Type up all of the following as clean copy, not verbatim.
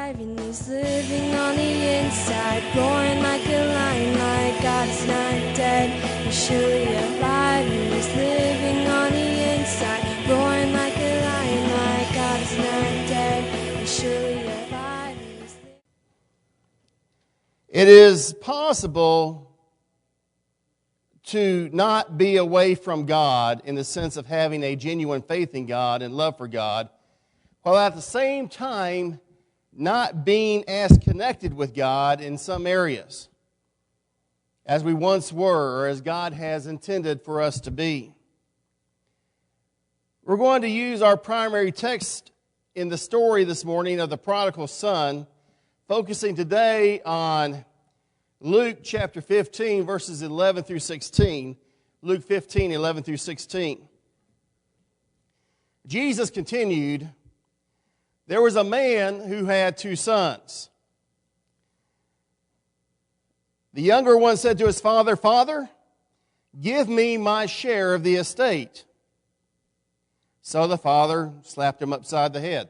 alive and he's living on the inside, roaring like a lion, like God is not dead. He's surely alive and he's living on the inside, roaring like a lion, like God is not dead. He's surely alive and he's living. It is possible to not be away from God in the sense of having a genuine faith in God and love for God, while at the same time not being as connected with God in some areas as we once were or as God has intended for us to be. We're going to use our primary text in the story this morning of the prodigal son, focusing today on Luke chapter 15, verses 11 through 16. Luke 15, 11 through 16. Jesus continued, "There was a man who had 2 sons. The younger one said to his father, 'Father, give me my share of the estate.' So the father slapped him upside the head.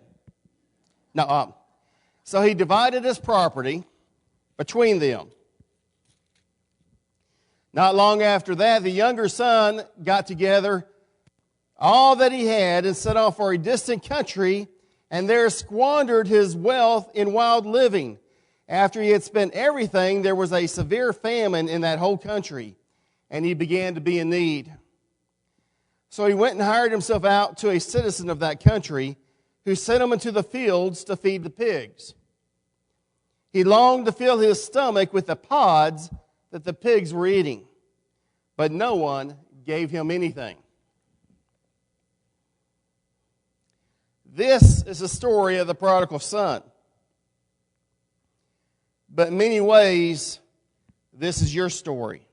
So he divided his property between them. Not long after that, the younger son got together all that he had and set off for a distant country, and there squandered his wealth in wild living. After he had spent everything, there was a severe famine in that whole country, and he began to be in need. So he went and hired himself out to a citizen of that country, who sent him into the fields to feed the pigs. He longed to fill his stomach with the pods that the pigs were eating, but no one gave him anything." This is the story of the prodigal son. But in many ways, this is your story.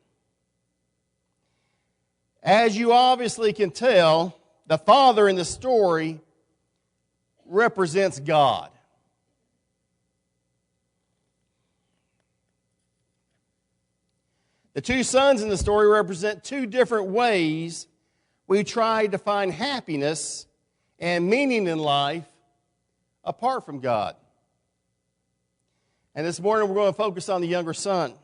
As you obviously can tell, the father in the story represents God. The 2 sons in the story represent 2 different ways we try to find happiness and meaning in life apart from God. And this morning we're going to focus on the younger son.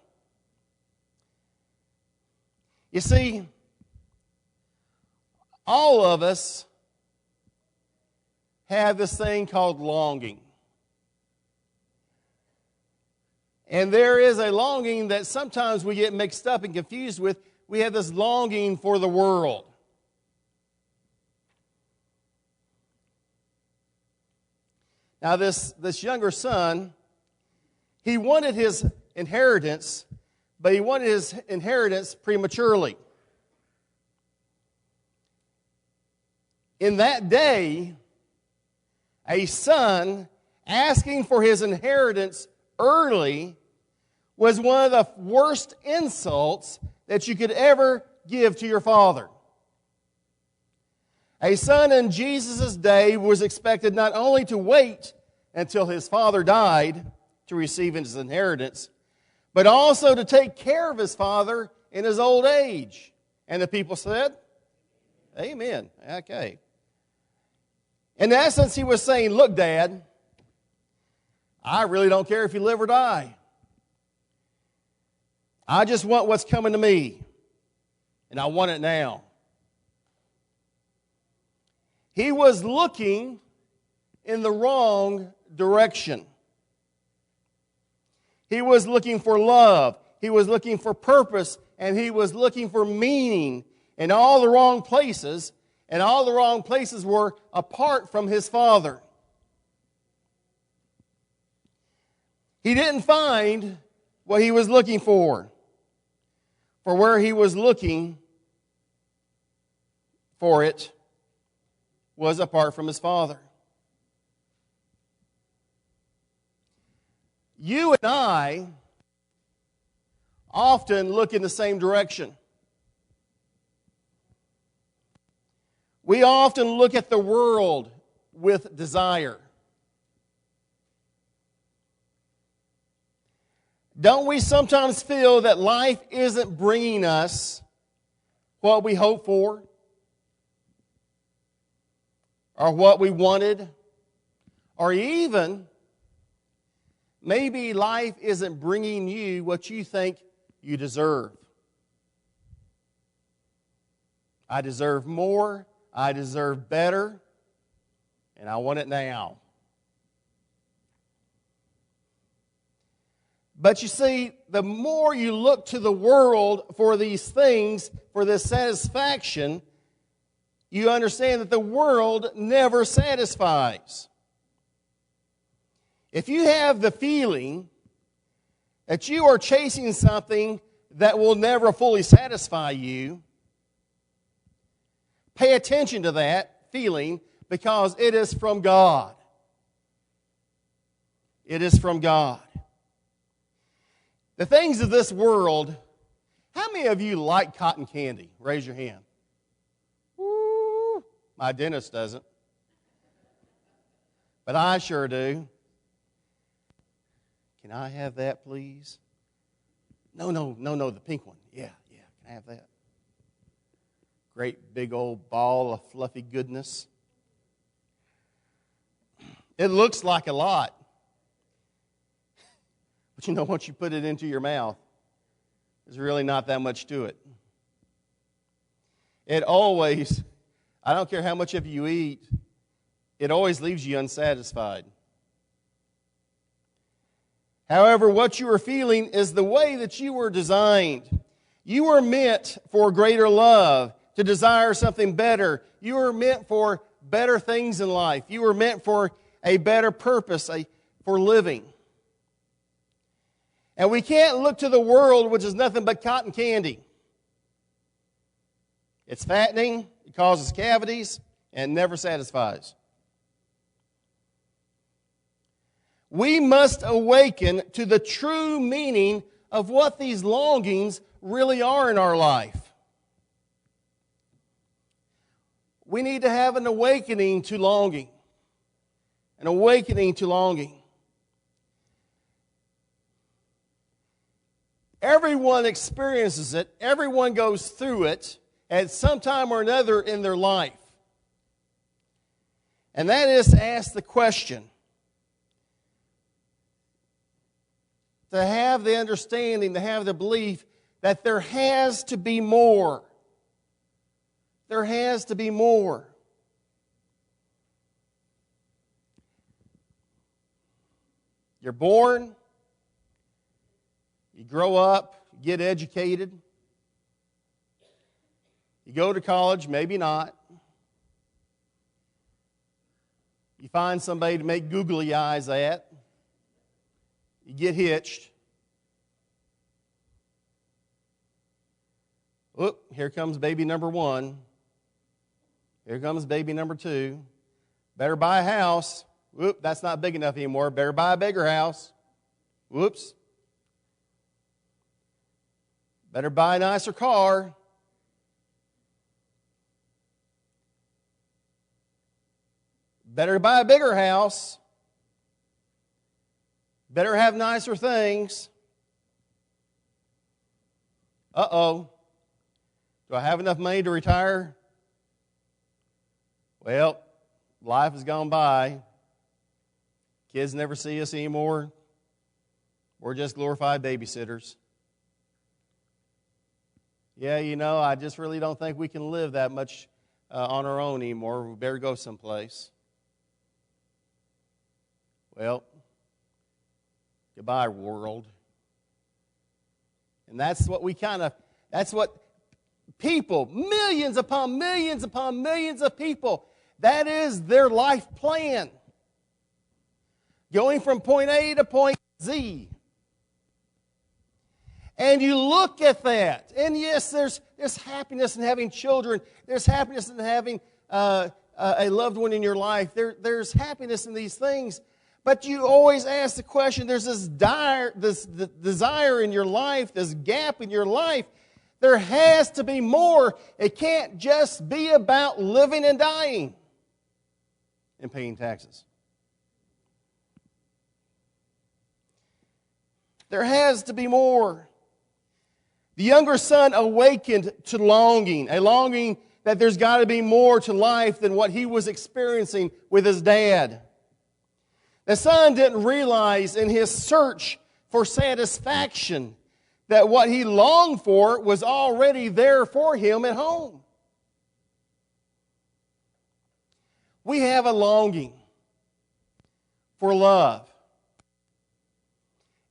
You see, all of us have this thing called longing. And there is a longing that sometimes we get mixed up and confused with. We have this longing for the world. Now this younger son, he wanted his inheritance, but he wanted his inheritance prematurely. In that day, a son asking for his inheritance early was one of the worst insults that you could ever give to your father. A son in Jesus' day was expected not only to wait until his father died to receive his inheritance, but also to take care of his father in his old age. And the people said, "Amen." Okay. In essence, he was saying, "Look, Dad, I really don't care if you live or die. I just want what's coming to me, and I want it now." He was looking in the wrong direction. He was looking for love. He was looking for purpose, and he was looking for meaning in all the wrong places, and all the wrong places were apart from his father. He didn't find what he was looking for where he was looking for it was apart from his father. You and I often look in the same direction. We often look at the world with desire. Don't we sometimes feel that life isn't bringing us what we hope for? Or what we wanted? Or even maybe life isn't bringing you what you think you deserve. I deserve more, I deserve better, and I want it now. But you see, the more you look to the world for these things, for this satisfaction, you understand that the world never satisfies. If you have the feeling that you are chasing something that will never fully satisfy you, pay attention to that feeling because it is from God. It is from God. The things of this world, how many of you like cotton candy? Raise your hand. Woo, my dentist doesn't. But I sure do. Can I have that, please? No, the pink one. Yeah, can I have that? Great big old ball of fluffy goodness. It looks like a lot. But you know, once you put it into your mouth, there's really not that much to it. It always, I don't care how much of you eat, it always leaves you unsatisfied. However, what you are feeling is the way that you were designed. You were meant for greater love, to desire something better. You were meant for better things in life. You were meant for a better purpose, for living. And we can't look to the world, which is nothing but cotton candy. It's fattening, it causes cavities, and never satisfies. We must awaken to the true meaning of what these longings really are in our life. We need to have an awakening to longing. An awakening to longing. Everyone experiences it. Everyone goes through it at some time or another in their life. And that is to ask the question, to have the understanding, to have the belief that there has to be more. There has to be more. You're born, you grow up, you get educated, you go to college, maybe not. You find somebody to make googly eyes at. You get hitched. Whoop, here comes baby number 1. Here comes baby number 2. Better buy a house. Whoop, that's not big enough anymore. Better buy a bigger house. Whoops. Better buy a nicer car. Better buy a bigger house. Better have nicer things. Uh-oh. Do I have enough money to retire? Well, life has gone by. Kids never see us anymore. We're just glorified babysitters. Yeah, you know, I just really don't think we can live that much on our own anymore. We better go someplace. Well, goodbye, world. And that's what that's what people, millions upon millions upon millions of people, that is their life plan. Going from point A to point Z. And you look at that, and yes, there's happiness in having children. There's happiness in having a loved one in your life. There's happiness in these things. But you always ask the question, there's this desire in your life, this gap in your life. There has to be more. It can't just be about living and dying and paying taxes. There has to be more. The younger son awakened to longing, a longing that there's got to be more to life than what he was experiencing with his dad. The son didn't realize in his search for satisfaction that what he longed for was already there for him at home. We have a longing for love.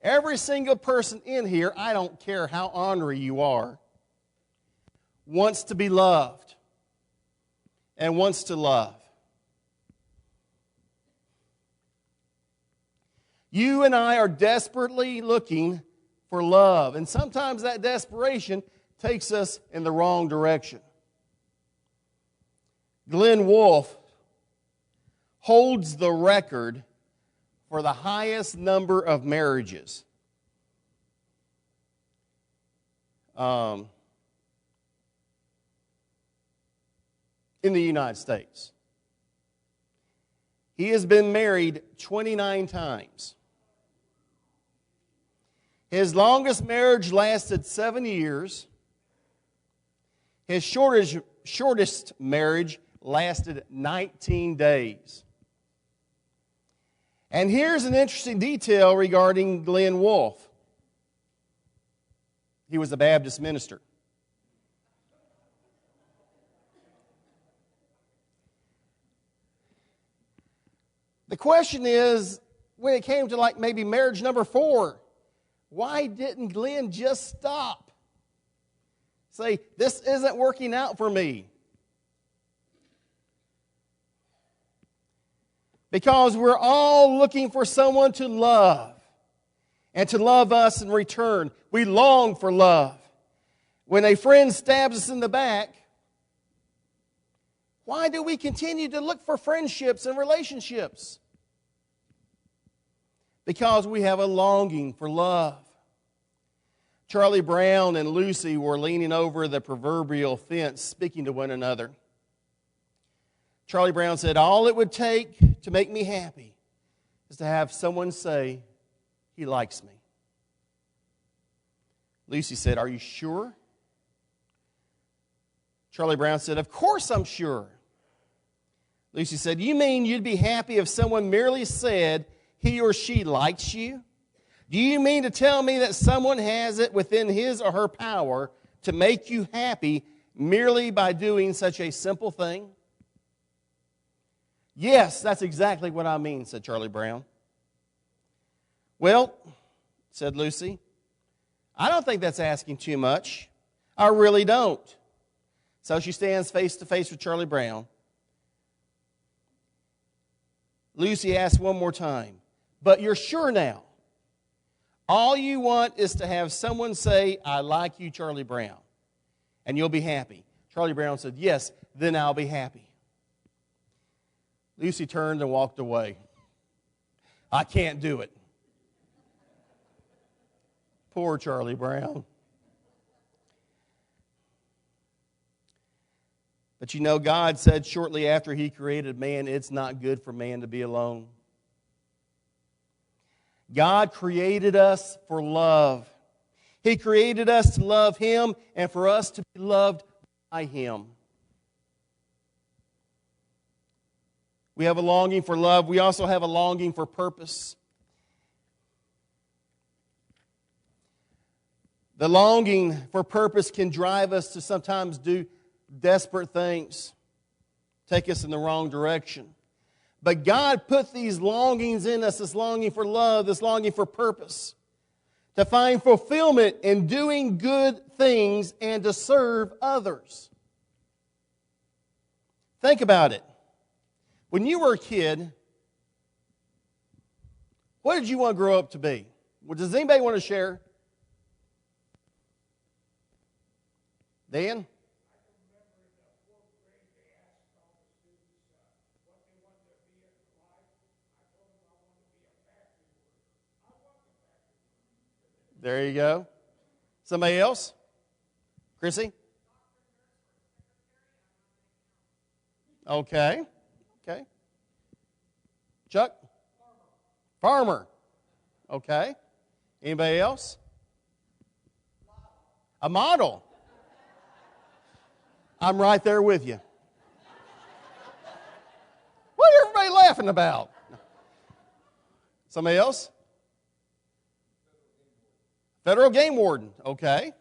Every single person in here, I don't care how ornery you are, wants to be loved and wants to love. You and I are desperately looking for love, and sometimes that desperation takes us in the wrong direction. Glenn Wolfe holds the record for the highest number of marriages. In the United States. He has been married 29 times. His longest marriage lasted 7 years. His shortest marriage lasted 19 days. And here's an interesting detail regarding Glenn Wolfe. He was a Baptist minister. The question is, when it came to like maybe marriage number 4, why didn't Glenn just stop? Say, this isn't working out for me. Because we're all looking for someone to love and to love us in return. We long for love. When a friend stabs us in the back, why do we continue to look for friendships and relationships? Because we have a longing for love. Charlie Brown and Lucy were leaning over the proverbial fence, speaking to one another. Charlie Brown said, all it would take to make me happy is to have someone say, he likes me. Lucy said, are you sure? Charlie Brown said, of course I'm sure. Lucy said, you mean you'd be happy if someone merely said he or she likes you? Do you mean to tell me that someone has it within his or her power to make you happy merely by doing such a simple thing? Yes, that's exactly what I mean, said Charlie Brown. Well, said Lucy, I don't think that's asking too much. I really don't. So she stands face to face with Charlie Brown. Lucy asks one more time, but you're sure now? All you want is to have someone say, I like you, Charlie Brown, and you'll be happy. Charlie Brown said, yes, then I'll be happy. Lucy turned and walked away. I can't do it. Poor Charlie Brown. But you know, God said shortly after He created man, it's not good for man to be alone. God created us for love. He created us to love Him and for us to be loved by Him. We have a longing for love. We also have a longing for purpose. The longing for purpose can drive us to sometimes do desperate things, take us in the wrong direction. But God put these longings in us, this longing for love, this longing for purpose, to find fulfillment in doing good things and to serve others. Think about it. When you were a kid, what did you want to grow up to be? Well, does anybody want to share? Dan? There you go. Somebody else? Chrissy? Okay. Okay. Chuck? Farmer. Okay. Anybody else? A model. I'm right there with you. What are everybody laughing about? Somebody else? Federal game warden. Okay.